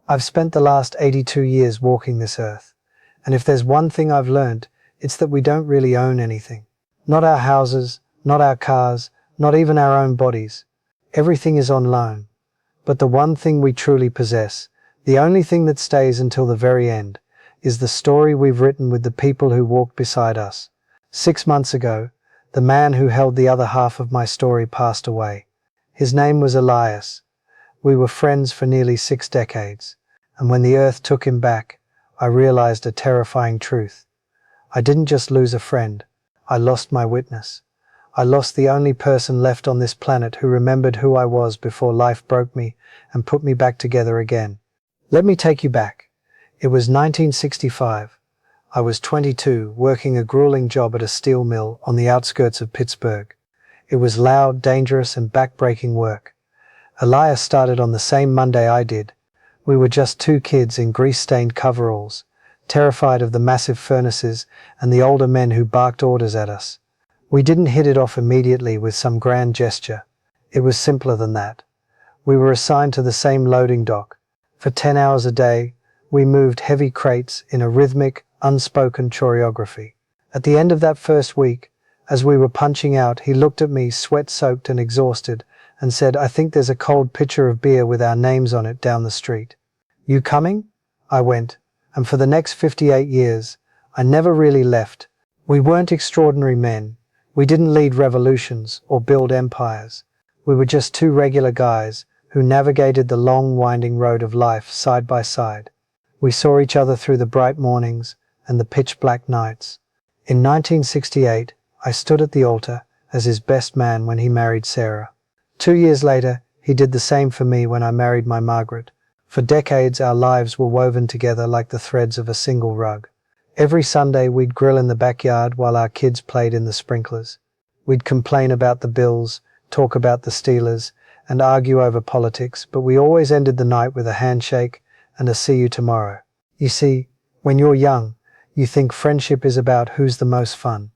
I've spent the last 82 years walking this earth, and if there's one thing I've learned, it's that we don't really own anything. Not our houses, not our cars, not even our own bodies. Everything is on loan. But the one thing we truly possess, the only thing that stays until the very end, is the story we've written with the people who walked beside us. 6 months ago, the man who held the other half of my story passed away. His name was Elias. We were friends for nearly 6 decades, and when the earth took him back, I realized a terrifying truth. I didn't just lose a friend, I lost my witness. I lost the only person left on this planet who remembered who I was before life broke me and put me back together again. Let me take you back. It was 1965. I was 22, working a grueling job at a steel mill on the outskirts of Pittsburgh. It was loud, dangerous, and back-breaking work. Elias started on the same Monday I did. We were just 2 kids in grease-stained coveralls, terrified of the massive furnaces and the older men who barked orders at us. We didn't hit it off immediately with some grand gesture. It was simpler than that. We were assigned to the same loading dock. For 10 hours a day, we moved heavy crates in a rhythmic, unspoken choreography. At the end of that first week, as we were punching out, he looked at me, sweat-soaked and exhausted, and said, "I think there's a cold pitcher of beer with our names on it down the street. You coming?" I went, and for the next 58 years, I never really left. We weren't extraordinary men. We didn't lead revolutions or build empires. We were just 2 regular guys who navigated the long, winding road of life side by side. We saw each other through the bright mornings and the pitch-black nights. In 1968, I stood at the altar as his best man when he married Sarah. 2 years later, he did the same for me when I married my Margaret. For decades, our lives were woven together like the threads of a single rug. Every Sunday, we'd grill in the backyard while our kids played in the sprinklers. We'd complain about the bills, talk about the Steelers, and argue over politics, but we always ended the night with a handshake and a "see you tomorrow." You see, when you're young, you think friendship is about who's the most fun.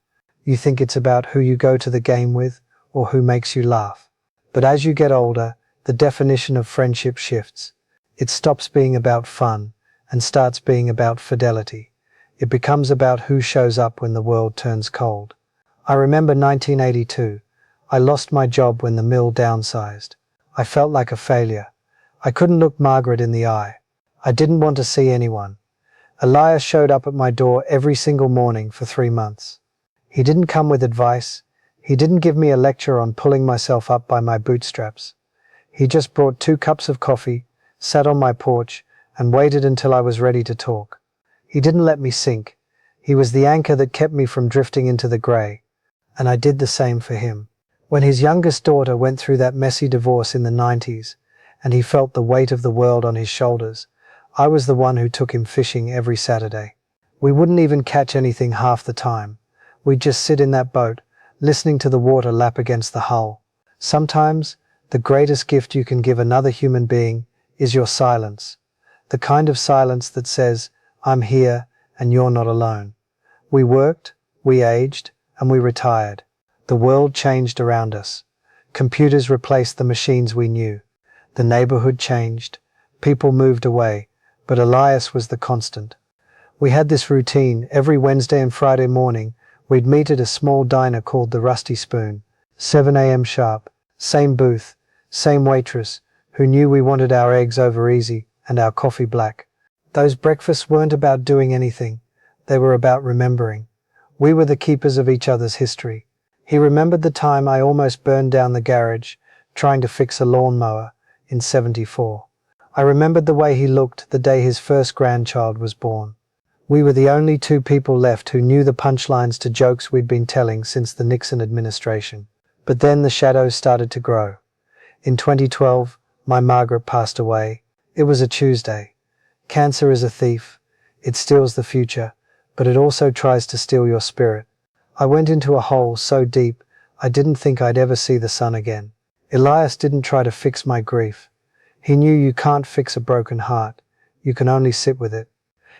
You think it's about who you go to the game with or who makes you laugh. But as you get older, the definition of friendship shifts. It stops being about fun and starts being about fidelity. It becomes about who shows up when the world turns cold. I remember 1982. I lost my job when the mill downsized. I felt like a failure. I couldn't look Margaret in the eye. I didn't want to see anyone. Elias showed up at my door every single morning for 3 months. He didn't come with advice. He didn't give me a lecture on pulling myself up by my bootstraps. He just brought 2 cups of coffee, sat on my porch, and waited until I was ready to talk. He didn't let me sink. He was the anchor that kept me from drifting into the grey, and I did the same for him. When his youngest daughter went through that messy divorce in the 90s, and he felt the weight of the world on his shoulders, I was the one who took him fishing every Saturday. We wouldn't even catch anything half the time. We'd just sit in that boat, listening to the water lap against the hull. Sometimes, the greatest gift you can give another human being is your silence. The kind of silence that says, "I'm here and you're not alone." We worked, we aged, and we retired. The world changed around us. Computers replaced the machines we knew. The neighborhood changed. People moved away, but Elias was the constant. We had this routine. Every Wednesday and Friday morning, we'd meet at a small diner called the Rusty Spoon, 7 a.m. sharp. Same booth, same waitress, who knew we wanted our eggs over easy and our coffee black. Those breakfasts weren't about doing anything. They were about remembering. We were the keepers of each other's history. He remembered the time I almost burned down the garage trying to fix a lawnmower in '74. I remembered the way he looked the day his first grandchild was born. We were the only 2 people left who knew the punchlines to jokes we'd been telling since the Nixon administration. But then the shadows started to grow. In 2012, my Margaret passed away. It was a Tuesday. Cancer is a thief. It steals the future, but it also tries to steal your spirit. I went into a hole so deep, I didn't think I'd ever see the sun again. Elias didn't try to fix my grief. He knew you can't fix a broken heart. You can only sit with it.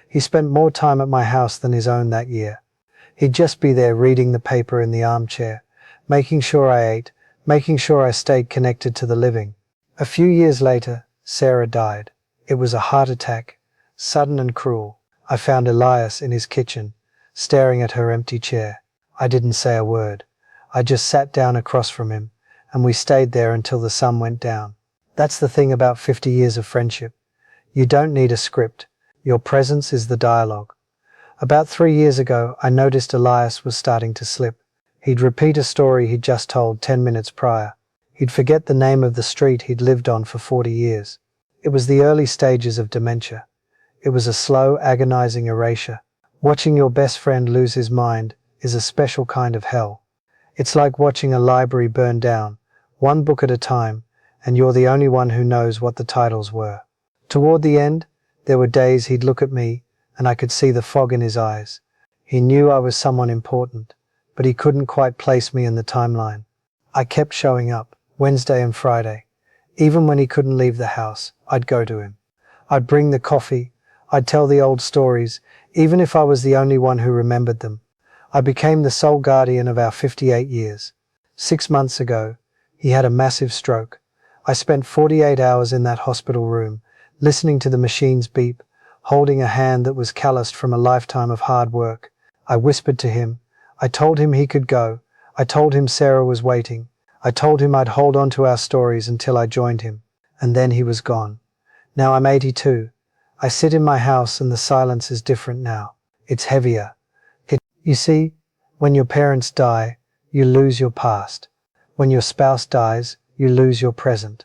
He spent more time at my house than his own that year. He'd just be there reading the paper in the armchair, making sure I ate, making sure I stayed connected to the living. A few years later, Sarah died. It was a heart attack, sudden and cruel. I found Elias in his kitchen, staring at her empty chair. I didn't say a word. I just sat down across from him, and we stayed there until the sun went down. That's the thing about 50 years of friendship. You don't need a script. Your presence is the dialogue. About 3 years ago, I noticed Elias was starting to slip. He'd repeat a story he'd just told 10 minutes prior. He'd forget the name of the street he'd lived on for 40 years. It was the early stages of dementia. It was a slow, agonizing erasure. Watching your best friend lose his mind is a special kind of hell. It's like watching a library burn down, one book at a time, and you're the only one who knows what the titles were. Toward the end, there were days he'd look at me, and I could see the fog in his eyes. He knew I was someone important, but he couldn't quite place me in the timeline. I kept showing up, Wednesday and Friday. Even when he couldn't leave the house, I'd go to him. I'd bring the coffee, I'd tell the old stories, even if I was the only one who remembered them. I became the sole guardian of our 58 years. 6 months ago, he had a massive stroke. I spent 48 hours in that hospital room, listening to the machines beep, holding a hand that was calloused from a lifetime of hard work. I whispered to him. I told him he could go. I told him Sarah was waiting. I told him I'd hold on to our stories until I joined him. And then he was gone. Now I'm 82. I sit in my house and the silence is different now. It's heavier. You see, when your parents die, you lose your past. When your spouse dies, you lose your present.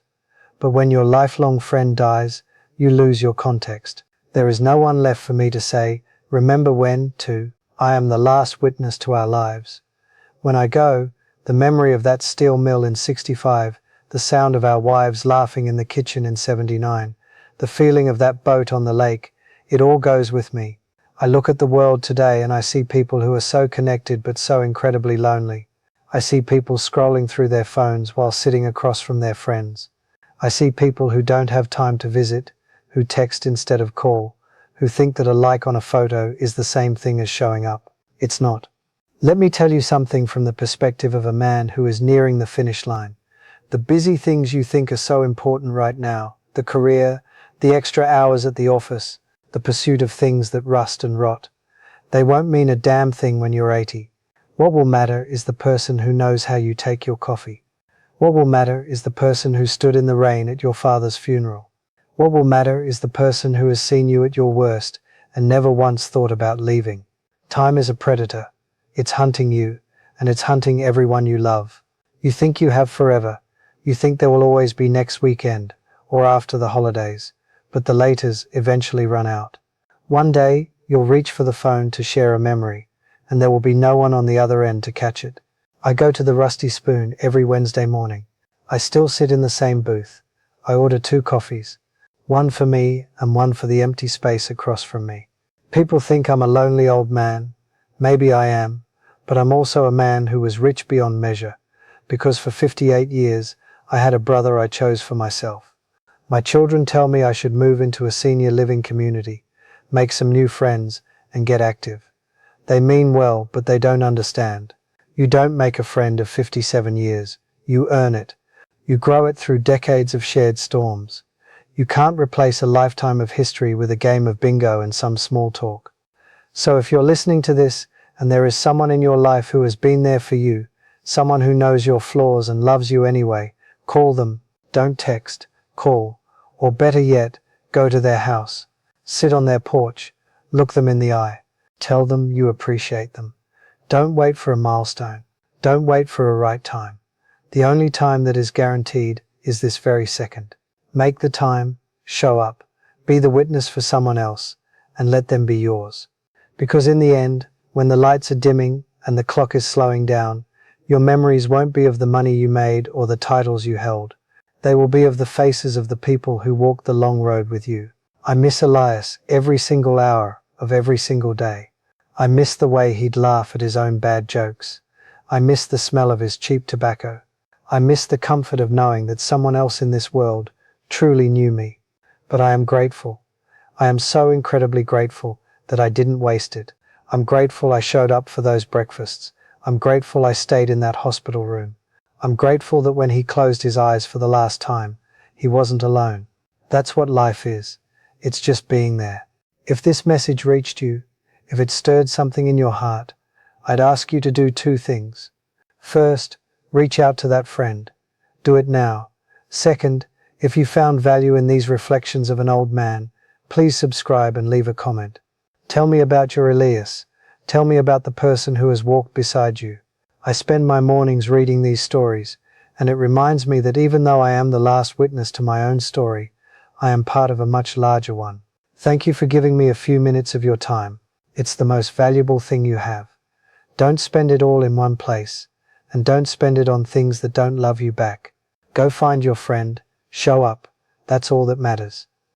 But when your lifelong friend dies, you lose your context. There is no one left for me to say, remember when, to. I am the last witness to our lives. When I go, the memory of that steel mill in 65, the sound of our wives laughing in the kitchen in 79, the feeling of that boat on the lake, it all goes with me. I look at the world today and I see people who are so connected but so incredibly lonely. I see people scrolling through their phones while sitting across from their friends. I see people who don't have time to visit, who text instead of call, who think that a like on a photo is the same thing as showing up. It's not. Let me tell you something from the perspective of a man who is nearing the finish line. The busy things you think are so important right now, the career, the extra hours at the office, the pursuit of things that rust and rot, they won't mean a damn thing when you're 80. What will matter is the person who knows how you take your coffee. What will matter is the person who stood in the rain at your father's funeral. What will matter is the person who has seen you at your worst and never once thought about leaving. Time is a predator. It's hunting you, and it's hunting everyone you love. You think you have forever. You think there will always be next weekend, or after the holidays, but the laters eventually run out. One day, you'll reach for the phone to share a memory, and there will be no one on the other end to catch it. I go to the Rusty Spoon every Wednesday morning. I still sit in the same booth. I order 2 coffees, one for me and one for the empty space across from me. People think I'm a lonely old man. Maybe I am, but I'm also a man who was rich beyond measure, because for 58 years I had a brother I chose for myself. My children tell me I should move into a senior living community, make some new friends, and get active. They mean well, but they don't understand. You don't make a friend of 57 years. You earn it. You grow it through decades of shared storms. You can't replace a lifetime of history with a game of bingo and some small talk. So if you're listening to this and there is someone in your life who has been there for you, someone who knows your flaws and loves you anyway, call them. Don't text. Call. Or better yet, go to their house. Sit on their porch. Look them in the eye. Tell them you appreciate them. Don't wait for a milestone. Don't wait for a right time. The only time that is guaranteed is this very second. Make the time, show up, be the witness for someone else, and let them be yours. Because in the end, when the lights are dimming and the clock is slowing down, your memories won't be of the money you made or the titles you held. They will be of the faces of the people who walked the long road with you. I miss Elias every single hour of every single day. I miss the way he'd laugh at his own bad jokes. I miss the smell of his cheap tobacco. I miss the comfort of knowing that someone else in this world truly knew me. But I am grateful. I am so incredibly grateful that I didn't waste it. I'm grateful I showed up for those breakfasts. I'm grateful I stayed in that hospital room. I'm grateful that when he closed his eyes for the last time, he wasn't alone. That's what life is. It's just being there. If this message reached you, if it stirred something in your heart, I'd ask you to do two things. First, reach out to that friend. Do it now. Second, if you found value in these reflections of an old man, please subscribe and leave a comment. Tell me about your Elias. Tell me about the person who has walked beside you. I spend my mornings reading these stories, and it reminds me that even though I am the last witness to my own story, I am part of a much larger one. Thank you for giving me a few minutes of your time. It's the most valuable thing you have. Don't spend it all in one place, and don't spend it on things that don't love you back. Go find your friend, show up. That's all that matters.